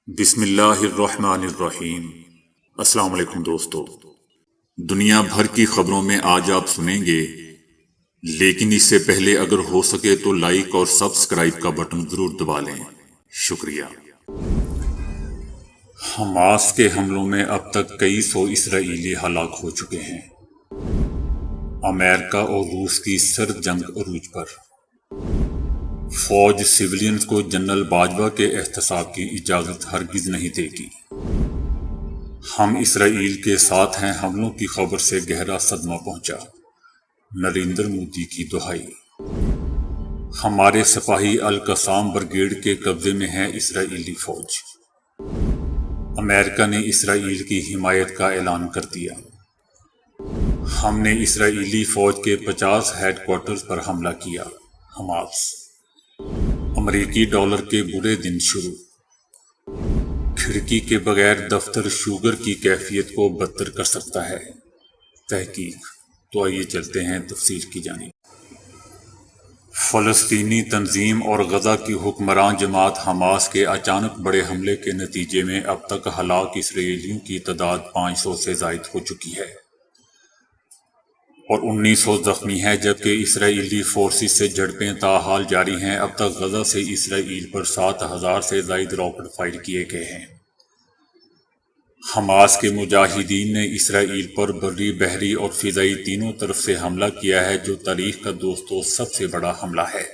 بسم اللہ الرحمن الرحیم۔ السلام علیکم دوستو، دنیا بھر کی خبروں میں آج آپ سنیں گے، لیکن اس سے پہلے اگر ہو سکے تو لائک اور سبسکرائب کا بٹن ضرور دبا لیں۔ شکریہ۔ حماس کے حملوں میں اب تک کئی سو اسرائیلی ہلاک ہو چکے ہیں۔ امریکہ اور روس کی سرد جنگ عروج پر۔ فوج سویلینز کو جنرل باجوہ کے احتساب کی اجازت ہرگز نہیں دے گی۔ ہم اسرائیل کے ساتھ ہیں، حملوں کی خبر سے گہرا صدمہ پہنچا، نریندر مودی کی دہائی۔ ہمارے سپاہی القسام بریگیڈ کے قبضے میں ہے اسرائیلی فوج۔ امریکہ نے اسرائیل کی حمایت کا اعلان کر دیا۔ ہم نے اسرائیلی فوج کے 50 ہیڈ کوارٹرز پر حملہ کیا۔ حماس۔ امریکی ڈالر کے برے دن شروع۔ کھڑکی کے بغیر دفتر شوگر کی کیفیت کو بدتر کر سکتا ہے، تحقیق۔ تو آئیے چلتے ہیں تفصیل کی جانب۔ فلسطینی تنظیم اور غزہ کی حکمران جماعت حماس کے اچانک بڑے حملے کے نتیجے میں اب تک ہلاک اسرائیلیوں کی تعداد 500 سے زائد ہو چکی ہے اور 1900 زخمی ہیں، جبکہ اسرائیلی فورسز سے جھڑپیں تاحال جاری ہیں۔ اب تک غزہ سے اسرائیل پر 7000 سے زائد راکٹ فائر کیے گئے ہیں۔ حماس کے مجاہدین نے اسرائیل پر بری، بحری اور فضائی تینوں طرف سے حملہ کیا ہے، جو تاریخ کا دوستو سب سے بڑا حملہ ہے۔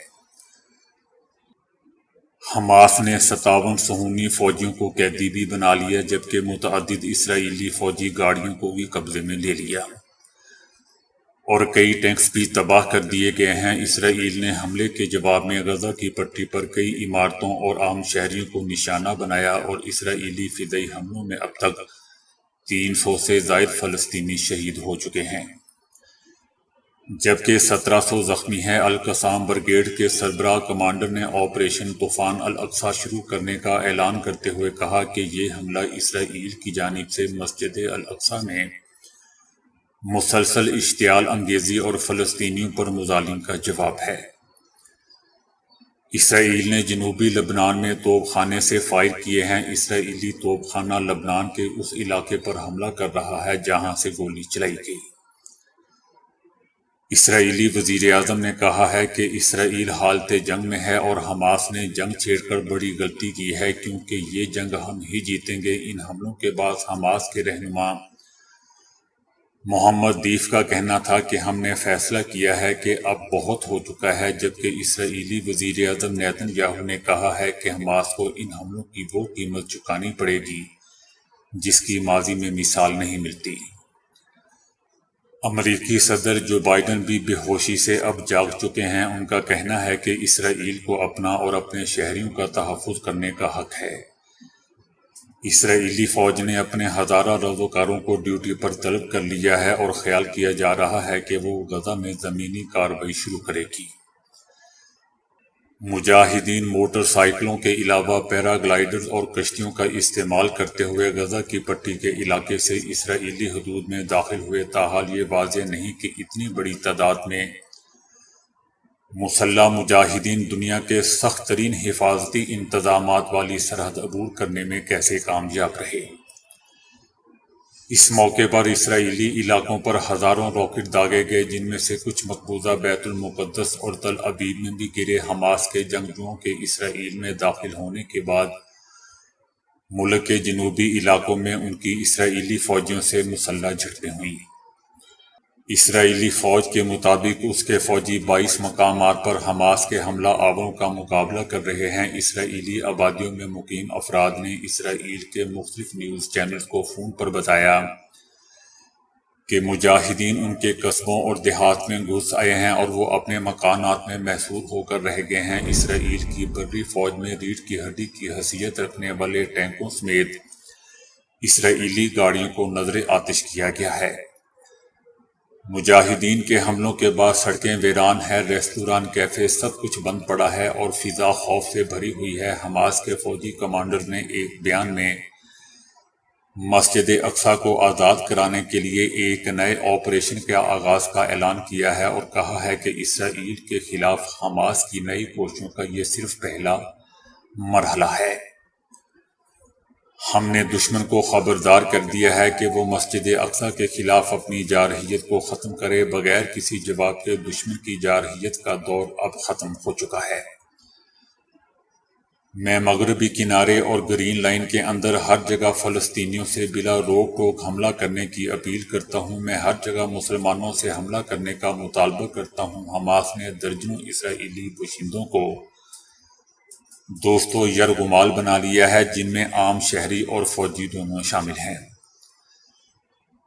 حماس نے 57 صہیونی فوجیوں کو قیدی بھی بنا لیا، جبکہ متعدد اسرائیلی فوجی گاڑیوں کو بھی قبضے میں لے لیا اور کئی ٹینکس بھی تباہ کر دیے گئے ہیں۔ اسرائیل نے حملے کے جواب میں غزہ کی پٹی پر کئی عمارتوں اور عام شہریوں کو نشانہ بنایا اور اسرائیلی فضائی حملوں میں اب تک 300 سے زائد فلسطینی شہید ہو چکے ہیں، جبکہ 1700 زخمی ہیں۔ القسام بریگیڈ کے سربراہ کمانڈر نے آپریشن طوفان الاقصی شروع کرنے کا اعلان کرتے ہوئے کہا کہ یہ حملہ اسرائیل کی جانب سے مسجد الاقصی میں مسلسل اشتعال انگیزی اور فلسطینیوں پر مظالم کا جواب ہے۔ اسرائیل نے جنوبی لبنان میں توپ خانے سے فائر کیے ہیں۔ اسرائیلی توپ خانہ لبنان کے اس علاقے پر حملہ کر رہا ہے جہاں سے گولی چلائی گئی۔ اسرائیلی وزیر اعظم نے کہا ہے کہ اسرائیل حالت جنگ میں ہے اور حماس نے جنگ چھیڑ کر بڑی غلطی کی ہے، کیونکہ یہ جنگ ہم ہی جیتیں گے۔ ان حملوں کے بعد حماس کے رہنما محمد دیف کا کہنا تھا کہ ہم نے فیصلہ کیا ہے کہ اب بہت ہو چکا ہے، جبکہ اسرائیلی وزیر اعظم نیتن یاہو نے کہا ہے کہ حماس کو ان حملوں کی وہ قیمت چکانی پڑے گی جس کی ماضی میں مثال نہیں ملتی۔ امریکی صدر جو بائیڈن بھی بے ہوشی سے اب جاگ چکے ہیں۔ ان کا کہنا ہے کہ اسرائیل کو اپنا اور اپنے شہریوں کا تحفظ کرنے کا حق ہے۔ اسرائیلی فوج نے اپنے ہزارہ رضاکاروں کو ڈیوٹی پر طلب کر لیا ہے اور خیال کیا جا رہا ہے کہ وہ غزہ میں زمینی کارروائی شروع کرے گی۔ مجاہدین موٹر سائیکلوں کے علاوہ پیراگلائیڈرز اور کشتیوں کا استعمال کرتے ہوئے غزہ کی پٹی کے علاقے سے اسرائیلی حدود میں داخل ہوئے، تاحال یہ واضح نہیں کہ اتنی بڑی تعداد میں مسلح مجاہدین دنیا کے سخت ترین حفاظتی انتظامات والی سرحد عبور کرنے میں کیسے کامیاب رہے۔ اس موقع پر اسرائیلی علاقوں پر ہزاروں راکٹ داغے گئے، جن میں سے کچھ مقبوضہ بیت المقدس اور تل ابیب میں بھی گرے۔ حماس کے جنگجوؤں کے اسرائیل میں داخل ہونے کے بعد ملک کے جنوبی علاقوں میں ان کی اسرائیلی فوجیوں سے مسلح جھڑپیں ہوئیں۔ اسرائیلی فوج کے مطابق اس کے فوجی 22 مقامات پر حماس کے حملہ آوروں کا مقابلہ کر رہے ہیں۔ اسرائیلی آبادیوں میں مقیم افراد نے اسرائیل کے مختلف نیوز چینلز کو فون پر بتایا کہ مجاہدین ان کے قصبوں اور دیہات میں گھس آئے ہیں اور وہ اپنے مکانات میں محصور ہو کر رہ گئے ہیں۔ اسرائیل کی بری فوج میں ریڑھ کی ہڈی کی حیثیت رکھنے والے ٹینکوں سمیت اسرائیلی گاڑیوں کو نذر آتش کیا گیا ہے۔ مجاہدین کے حملوں کے بعد سڑکیں ویران ہیں، ریستوران، کیفے، سب کچھ بند پڑا ہے اور فضا خوف سے بھری ہوئی ہے۔ حماس کے فوجی کمانڈر نے ایک بیان میں مسجد اقصی کو آزاد کرانے کے لیے ایک نئے آپریشن کے آغاز کا اعلان کیا ہے اور کہا ہے کہ اسرائیل کے خلاف حماس کی نئی کوششوں کا یہ صرف پہلا مرحلہ ہے۔ ہم نے دشمن کو خبردار کر دیا ہے کہ وہ مسجد اقصی کے خلاف اپنی جارحیت کو ختم کرے۔ بغیر کسی جواب کے دشمن کی جارحیت کا دور اب ختم ہو چکا ہے۔ میں مغربی کنارے اور گرین لائن کے اندر ہر جگہ فلسطینیوں سے بلا روک ٹوک حملہ کرنے کی اپیل کرتا ہوں۔ میں ہر جگہ مسلمانوں سے حملہ کرنے کا مطالبہ کرتا ہوں۔ حماس نے درجنوں اسرائیلی باشندوں کو دوست و یرغمال بنا لیا ہے، جن میں عام شہری اور فوجی دونوں شامل ہیں۔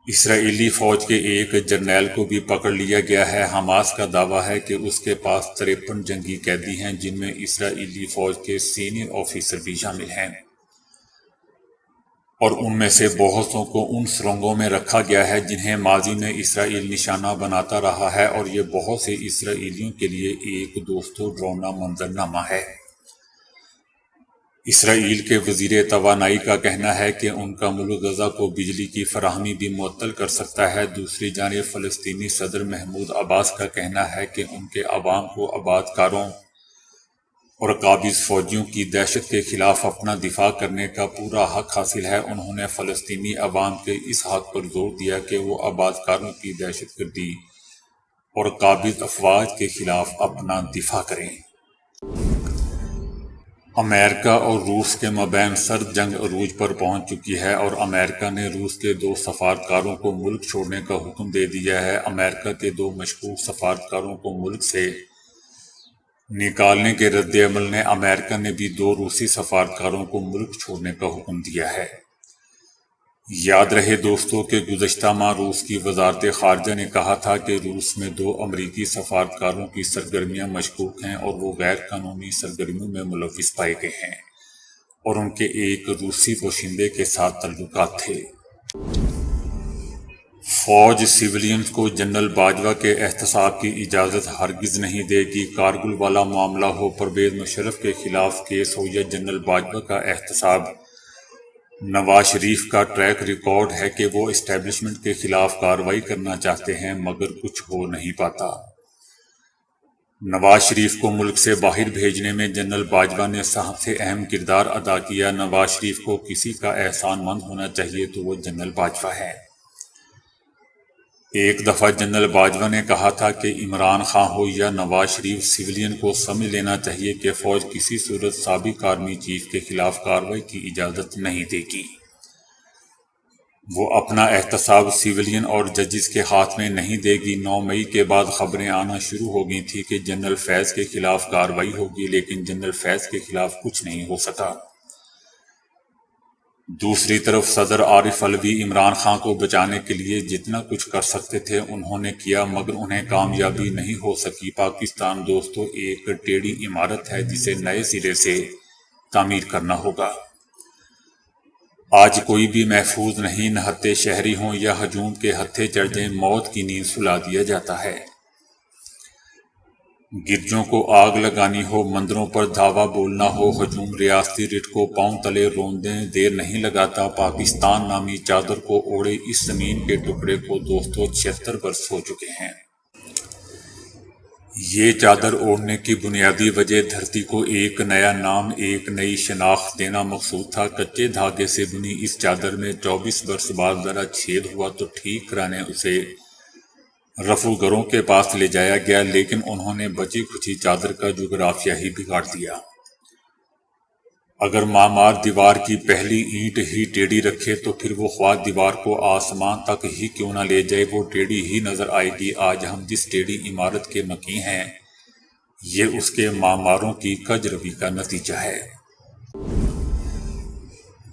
اسرائیلی فوج کے ایک جرنیل کو بھی پکڑ لیا گیا ہے۔ حماس کا دعویٰ ہے کہ اس کے پاس 53 جنگی قیدی ہیں، جن میں اسرائیلی فوج کے سینئر آفیسر بھی شامل ہیں، اور ان میں سے بہتوں کو ان سرنگوں میں رکھا گیا ہے جنہیں ماضی میں اسرائیل نشانہ بناتا رہا ہے، اور یہ بہت سے اسرائیلیوں کے لیے ایک دوست و ڈراؤنا منظرنامہ ہے۔ اسرائیل کے وزیر توانائی کا کہنا ہے کہ ان کا ملک غزہ کو بجلی کی فراہمی بھی معطل کر سکتا ہے۔ دوسری جانب فلسطینی صدر محمود عباس کا کہنا ہے کہ ان کے عوام کو آباد کاروں اور قابض فوجیوں کی دہشت کے خلاف اپنا دفاع کرنے کا پورا حق حاصل ہے۔ انہوں نے فلسطینی عوام کے اس حق پر زور دیا کہ وہ آباد کاروں کی دہشت گردی اور قابض افواج کے خلاف اپنا دفاع کریں۔ امریکہ اور روس کے مابین سرد جنگ عروج پر پہنچ چکی ہے، اور امریکہ نے روس کے 2 سفارتکاروں کو ملک چھوڑنے کا حکم دے دیا ہے۔ امریکہ کے 2 مشکوک سفارتکاروں کو ملک سے نکالنے کے رد عمل میں امریکہ نے بھی 2 روسی سفارتکاروں کو ملک چھوڑنے کا حکم دیا ہے۔ یاد رہے دوستو کہ گزشتہ ماہ روس کی وزارت خارجہ نے کہا تھا کہ روس میں 2 امریکی سفارتکاروں کی سرگرمیاں مشکوک ہیں، اور وہ غیر قانونی سرگرمیوں میں ملوث پائے گئے ہیں، اور ان کے ایک روسی باشندے کے ساتھ تعلقات تھے۔ فوج سیویلینز کو جنرل باجوہ کے احتساب کی اجازت ہرگز نہیں دے گی۔ کارگل والا معاملہ ہو، پرویز مشرف کے خلاف کیس ہو، یا جنرل باجوہ کا احتساب، نواز شریف کا ٹریک ریکارڈ ہے کہ وہ اسٹیبلشمنٹ کے خلاف کارروائی کرنا چاہتے ہیں، مگر کچھ ہو نہیں پاتا۔ نواز شریف کو ملک سے باہر بھیجنے میں جنرل باجوہ نے سب سے اہم کردار ادا کیا۔ نواز شریف کو کسی کا احسان مند ہونا چاہیے تو وہ جنرل باجوہ ہے۔ ایک دفعہ جنرل باجوہ نے کہا تھا کہ عمران خان ہو یا نواز شریف، سویلین کو سمجھ لینا چاہیے کہ فوج کسی صورت سابق آرمی چیف کے خلاف کارروائی کی اجازت نہیں دے گی۔ وہ اپنا احتساب سیویلین اور ججز کے ہاتھ میں نہیں دے گی۔ 9 مئی کے بعد خبریں آنا شروع ہو گئی تھی کہ جنرل فیض کے خلاف کارروائی ہوگی، لیکن جنرل فیض کے خلاف کچھ نہیں ہو سکا۔ دوسری طرف صدر عارف علوی عمران خان کو بچانے کے لیے جتنا کچھ کر سکتے تھے انہوں نے کیا، مگر انہیں کامیابی نہیں ہو سکی۔ پاکستان دوستو ایک ٹیڑھی عمارت ہے جسے نئے سرے سے تعمیر کرنا ہوگا۔ آج کوئی بھی محفوظ نہیں، نہتے شہری ہوں یا ہجوم کے ہتھے چڑھ جائیں، موت کی نیند سلا دیا جاتا ہے۔ گرجوں کو آگ لگانی ہو، مندروں پر دھاوا بولنا ہو، ہجوم ریاستی رٹ کو پاؤں تلے روندے دیر نہیں لگاتا۔ پاکستان نامی چادر کو اوڑھے اس زمین کے ٹکڑے کو دوستو 76 برس ہو چکے ہیں۔ یہ چادر اوڑھنے کی بنیادی وجہ دھرتی کو ایک نیا نام، ایک نئی شناخت دینا مقصود تھا۔ کچے دھاگے سے بنی اس چادر میں 24 برس بعد ذرا چھید ہوا تو ٹھیک کرانے اسے رفوگروں کے پاس لے جایا گیا، لیکن انہوں نے بچی کھچی چادر کا جغرافیہ ہی بگاڑ دیا۔ اگر معمار دیوار کی پہلی اینٹ ہی ٹیڑھی رکھے تو پھر وہ خواہ دیوار کو آسمان تک ہی کیوں نہ لے جائے، وہ ٹیڑھی ہی نظر آئے گی۔ آج ہم جس ٹیڑھی عمارت کے مکین ہیں، یہ اس کے معماروں کی کج روی کا نتیجہ ہے۔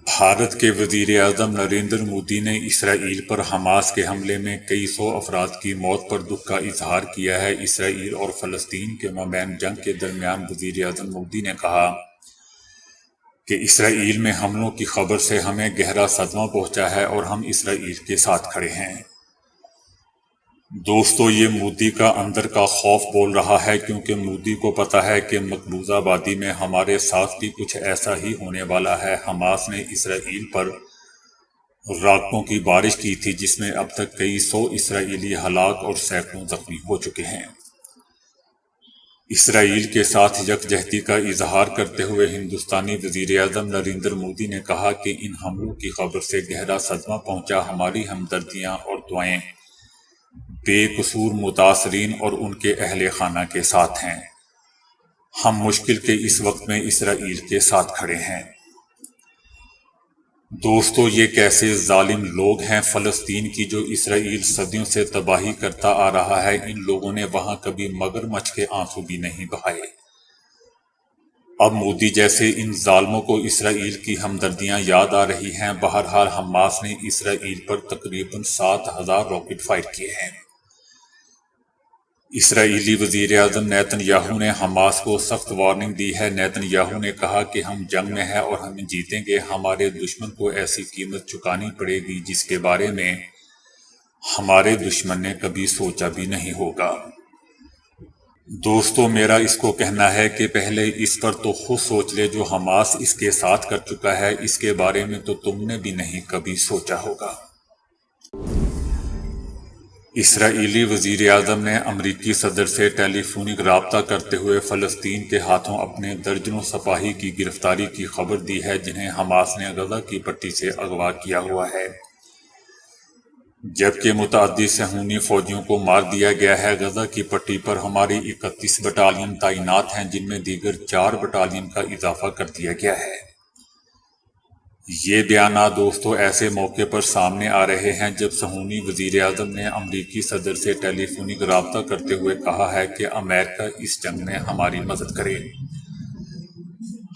بھارت کے وزیر اعظم نریندر مودی نے اسرائیل پر حماس کے حملے میں کئی 100 افراد کی موت پر دکھ کا اظہار کیا ہے۔ اسرائیل اور فلسطین کے مابین جنگ کے درمیان وزیر اعظم مودی نے کہا کہ اسرائیل میں حملوں کی خبر سے ہمیں گہرا صدمہ پہنچا ہے اور ہم اسرائیل کے ساتھ کھڑے ہیں۔ دوستو یہ مودی کا اندر کا خوف بول رہا ہے، کیونکہ مودی کو پتہ ہے کہ مقبوضہ وادی میں ہمارے ساتھ بھی کچھ ایسا ہی ہونے والا ہے۔ حماس نے اسرائیل پر راکٹوں کی بارش کی تھی، جس میں اب تک کئی 100 اسرائیلی ہلاک اور سینکڑوں زخمی ہو چکے ہیں۔ اسرائیل کے ساتھ یکجہتی کا اظہار کرتے ہوئے ہندوستانی وزیر اعظم نریندر مودی نے کہا کہ ان حملوں کی خبر سے گہرا صدمہ پہنچا، ہماری ہمدردیاں اور دعائیں بے قصور متاثرین اور ان کے اہل خانہ کے ساتھ ہیں۔ ہم مشکل کے اس وقت میں اسرائیل کے ساتھ کھڑے ہیں۔ دوستو، یہ کیسے ظالم لوگ ہیں فلسطین کی، جو اسرائیل صدیوں سے تباہی کرتا آ رہا ہے۔ ان لوگوں نے وہاں کبھی مگرمچھ کے آنسو بھی نہیں بہائے۔ اب مودی جیسے ان ظالموں کو اسرائیل کی ہمدردیاں یاد آ رہی ہیں۔ بہرحال حماس نے اسرائیل پر تقریباً 7,000 راکٹ فائر کیے ہیں۔ اسرائیلی وزیر اعظم نیتن یاہو نے حماس کو سخت وارننگ دی ہے۔ نیتن یاہو نے کہا کہ ہم جنگ میں ہیں اور ہم جیتیں گے۔ ہمارے دشمن کو ایسی قیمت چکانی پڑے گی جس کے بارے میں ہمارے دشمن نے کبھی سوچا بھی نہیں ہوگا۔ دوستو، میرا اس کو کہنا ہے کہ پہلے اس پر تو خود سوچ لے، جو حماس اس کے ساتھ کر چکا ہے اس کے بارے میں تو تم نے بھی نہیں کبھی سوچا ہوگا۔ اسرائیلی وزیر اعظم نے امریکی صدر سے ٹیلی فونک رابطہ کرتے ہوئے فلسطین کے ہاتھوں اپنے درجنوں سپاہی کی گرفتاری کی خبر دی ہے، جنہیں حماس نے غزہ کی پٹی سے اغوا کیا ہوا ہے، جبکہ متعدد صہیونی فوجیوں کو مار دیا گیا ہے۔ غزہ کی پٹی پر ہماری 31 بٹالین تعینات ہیں، جن میں دیگر 4 بٹالین کا اضافہ کر دیا گیا ہے۔ یہ بیانات دوستو ایسے موقع پر سامنے آ رہے ہیں جب صہیونی وزیر اعظم نے امریکی صدر سے ٹیلی فونک رابطہ کرتے ہوئے کہا ہے کہ امریکہ اس جنگ میں ہماری مدد کرے۔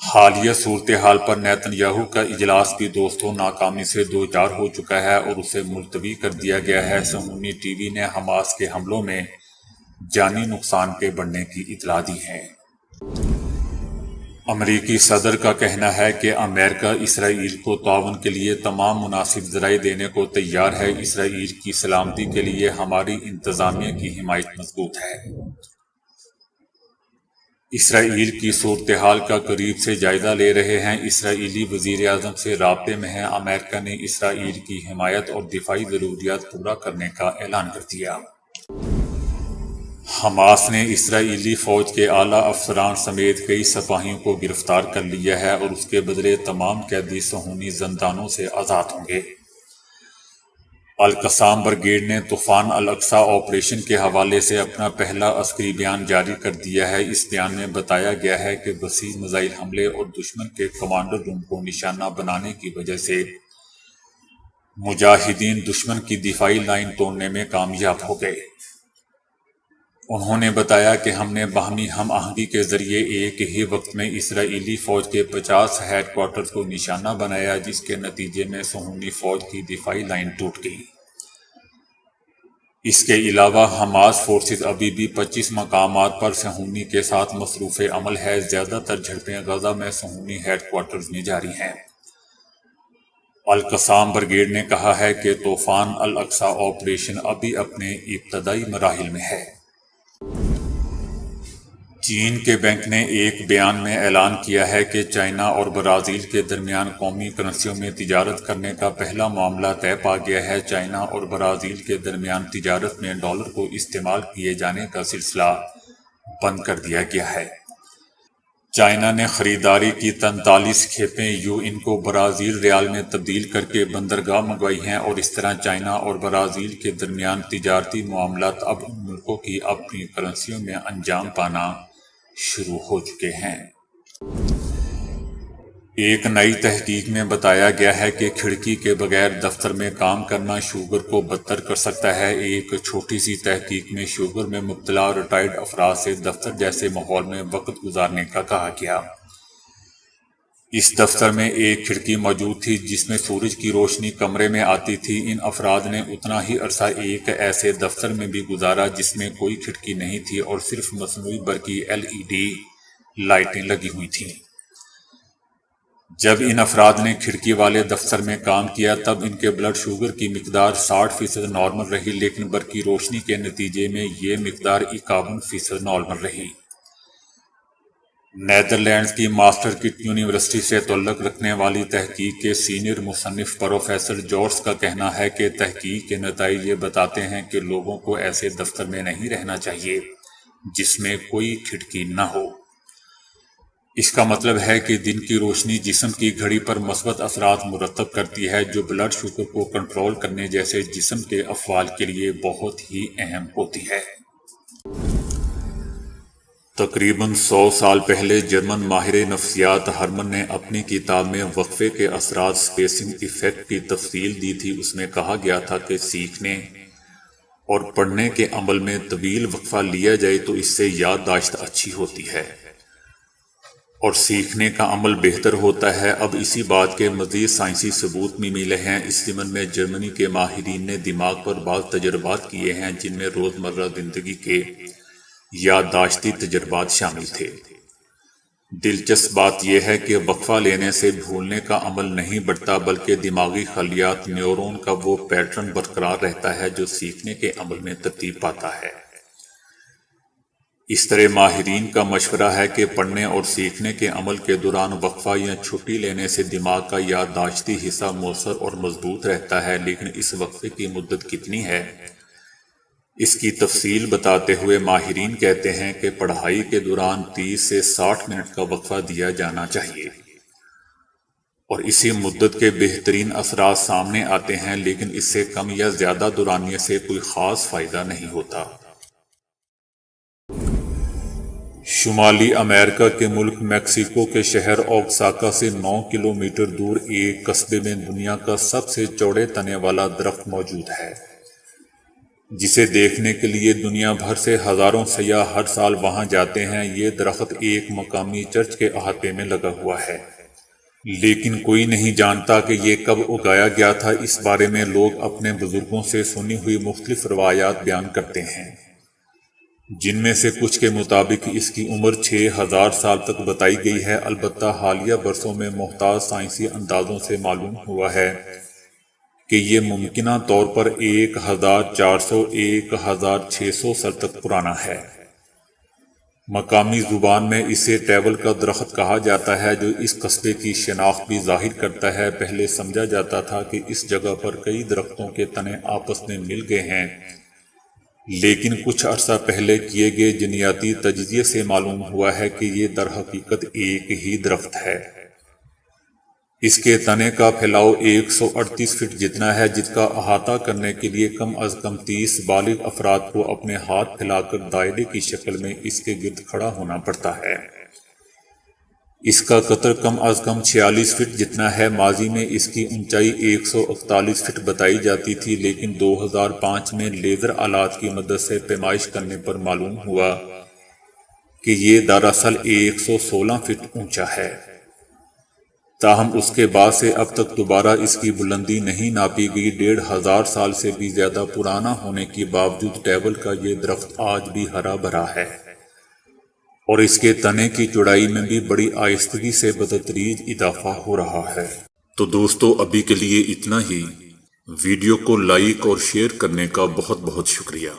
حالیہ صورتحال پر نیتن یاہو کا اجلاس بھی دوستو ناکامی سے دوچار ہو چکا ہے اور اسے ملتوی کر دیا گیا ہے۔ صہیونی ٹی وی نے حماس کے حملوں میں جانی نقصان کے بڑھنے کی اطلاع دی ہے۔ امریکی صدر کا کہنا ہے کہ امریکہ اسرائیل کو تعاون کے لیے تمام مناسب ذرائع دینے کو تیار ہے۔ اسرائیل کی سلامتی کے لیے ہماری انتظامیہ کی حمایت مضبوط ہے۔ اسرائیل کی صورتحال کا قریب سے جائزہ لے رہے ہیں۔ اسرائیلی وزیر اعظم سے رابطے میں ہیں۔ امریکہ نے اسرائیل کی حمایت اور دفاعی ضروریات پورا کرنے کا اعلان کر دیا۔ حماس نے اسرائیلی فوج کے اعلیٰ افسران سمیت کئی سپاہیوں کو گرفتار کر لیا ہے اور اس کے بدلے تمام قیدی صہیونی زندانوں سے آزاد ہوں گے۔ القسام بریگیڈ نے طوفان الاقصی آپریشن کے حوالے سے اپنا پہلا عسکری بیان جاری کر دیا ہے۔ اس بیان میں بتایا گیا ہے کہ وسیع میزائل حملے اور دشمن کے کمانڈر روم کو نشانہ بنانے کی وجہ سے مجاہدین دشمن کی دفاعی لائن توڑنے میں کامیاب ہو گئے۔ انہوں نے بتایا کہ ہم نے باہمی ہم آہنگی کے ذریعے ایک ہی وقت میں اسرائیلی فوج کے 50 ہیڈ کوارٹرز کو نشانہ بنایا، جس کے نتیجے میں صہیونی فوج کی دفاعی لائن ٹوٹ گئی۔ اس کے علاوہ حماس فورسز ابھی بھی 25 مقامات پر صہیونی کے ساتھ مصروف عمل ہے۔ زیادہ تر جھڑپیں غزہ میں صہیونی ہیڈ کوارٹرز میں جاری ہیں۔ القسام بریگیڈ نے کہا ہے کہ طوفان الاقصی آپریشن ابھی اپنے ابتدائی مراحل میں ہے۔ چین کے بینک نے ایک بیان میں اعلان کیا ہے کہ چائنا اور برازیل کے درمیان قومی کرنسیوں میں تجارت کرنے کا پہلا معاملہ طے پا گیا ہے۔ چائنا اور برازیل کے درمیان تجارت میں ڈالر کو استعمال کیے جانے کا سلسلہ بند کر دیا گیا ہے۔ چائنا نے خریداری کی 43 کھیپیں یوان کو برازیل ریال میں تبدیل کر کے بندرگاہ منگوائی ہیں، اور اس طرح چائنا اور برازیل کے درمیان تجارتی معاملات اب ان ملکوں کی اپنی کرنسیوں میں انجام پانا شروع ہو چکے ہیں۔ ایک نئی تحقیق میں بتایا گیا ہے کہ کھڑکی کے بغیر دفتر میں کام کرنا شوگر کو بدتر کر سکتا ہے۔ ایک چھوٹی سی تحقیق میں شوگر میں مبتلا ریٹائرڈ افراد سے دفتر جیسے ماحول میں وقت گزارنے کا کہا گیا۔ اس دفتر میں ایک کھڑکی موجود تھی جس میں سورج کی روشنی کمرے میں آتی تھی۔ ان افراد نے اتنا ہی عرصہ ایک ایسے دفتر میں بھی گزارا جس میں کوئی کھڑکی نہیں تھی اور صرف مصنوعی برقی LED لائٹیں لگی ہوئی تھیں۔ جب ان افراد نے کھڑکی والے دفتر میں کام کیا تب ان کے بلڈ شوگر کی مقدار 60% نارمل رہی، لیکن برقی روشنی کے نتیجے میں یہ مقدار 51% نارمل رہی۔ نیدرلینڈز کی ماسٹر کٹ یونیورسٹی سے تعلق رکھنے والی تحقیق کے سینئر مصنف پروفیسر جورج کا کہنا ہے کہ تحقیق کے نتائج یہ بتاتے ہیں کہ لوگوں کو ایسے دفتر میں نہیں رہنا چاہیے۔ جس میں کوئی کھڑکی نہ ہو۔ اس کا مطلب ہے کہ دن کی روشنی جسم کی گھڑی پر مثبت اثرات مرتب کرتی ہے، جو بلڈ شوگر کو کنٹرول کرنے جیسے جسم کے افعال کے لیے بہت ہی اہم ہوتی ہے۔ تقریباً 100 سال پہلے جرمن ماہر نفسیات ہرمن نے اپنی کتاب میں وقفے کے اثرات اسپیسنگ ایفیکٹ کی تفصیل دی تھی۔ اس میں کہا گیا تھا کہ سیکھنے اور پڑھنے کے عمل میں طویل وقفہ لیا جائے تو اس سے یادداشت اچھی ہوتی ہے اور سیکھنے کا عمل بہتر ہوتا ہے۔ اب اسی بات کے مزید سائنسی ثبوت بھی ملے ہیں۔ اس ضمن میں جرمنی کے ماہرین نے دماغ پر بعض تجربات کیے ہیں جن میں روزمرہ زندگی کے یادداشتی تجربات شامل تھے۔ دلچسپ بات یہ ہے کہ وقفہ لینے سے بھولنے کا عمل نہیں بڑھتا، بلکہ دماغی خلیات نیورون کا وہ پیٹرن برقرار رہتا ہے جو سیکھنے کے عمل میں ترتیب پاتا ہے۔ اس طرح ماہرین کا مشورہ ہے کہ پڑھنے اور سیکھنے کے عمل کے دوران وقفہ یا چھٹی لینے سے دماغ کا یادداشتی حصہ مؤثر اور مضبوط رہتا ہے، لیکن اس وقفے کی مدت کتنی ہے؟ اس کی تفصیل بتاتے ہوئے ماہرین کہتے ہیں کہ پڑھائی کے دوران 30 سے 60 منٹ کا وقفہ دیا جانا چاہیے اور اسی مدت کے بہترین اثرات سامنے آتے ہیں، لیکن اس سے کم یا زیادہ دورانیے سے کوئی خاص فائدہ نہیں ہوتا۔ شمالی امریکہ کے ملک میکسیکو کے شہر اوکساکا سے 9 کلومیٹر دور ایک قصبے میں دنیا کا سب سے چوڑے تنے والا درخت موجود ہے، جسے دیکھنے کے لیے دنیا بھر سے ہزاروں سیاح ہر سال وہاں جاتے ہیں۔ یہ درخت ایک مقامی چرچ کے احاطے میں لگا ہوا ہے، لیکن کوئی نہیں جانتا کہ یہ کب اگایا گیا تھا۔ اس بارے میں لوگ اپنے بزرگوں سے سنی ہوئی مختلف روایات بیان کرتے ہیں، جن میں سے کچھ کے مطابق اس کی عمر 6000 سال تک بتائی گئی ہے۔ البتہ حالیہ برسوں میں محتاط سائنسی اندازوں سے معلوم ہوا ہے کہ یہ ممکنہ طور پر 1400-1600 سال تک پرانا ہے۔ مقامی زبان میں اسے ٹیبل کا درخت کہا جاتا ہے، جو اس قصبے کی شناخت بھی ظاہر کرتا ہے۔ پہلے سمجھا جاتا تھا کہ اس جگہ پر کئی درختوں کے تنے آپس میں مل گئے ہیں، لیکن کچھ عرصہ پہلے کیے گئے جینیاتی تجزیے سے معلوم ہوا ہے کہ یہ در حقیقت ایک ہی درخت ہے۔ اس کے تنے کا پھیلاؤ 138 فٹ جتنا ہے، جس کا احاطہ کرنے کے لیے کم از کم 30 بالغ افراد کو اپنے ہاتھ پھیلا کر دائرے کی شکل میں اس کے گرد کھڑا ہونا پڑتا ہے۔ اس کا قطر کم از کم 46 فٹ جتنا ہے۔ ماضی میں اس کی اونچائی 141 فٹ بتائی جاتی تھی، لیکن 2005 میں لیزر آلات کی مدد سے پیمائش کرنے پر معلوم ہوا کہ یہ دراصل 116 فٹ اونچا ہے۔ تاہم اس کے بعد سے اب تک دوبارہ اس کی بلندی نہیں ناپی گئی۔ 1500 سال سے بھی زیادہ پرانا ہونے کے باوجود ٹیبل کا یہ درخت آج بھی ہرا بھرا ہے اور اس کے تنے کی چوڑائی میں بھی بڑی آہستگی سے بتدریج اضافہ ہو رہا ہے۔ تو دوستو، ابھی کے لیے اتنا ہی۔ ویڈیو کو لائک اور شیئر کرنے کا بہت بہت شکریہ۔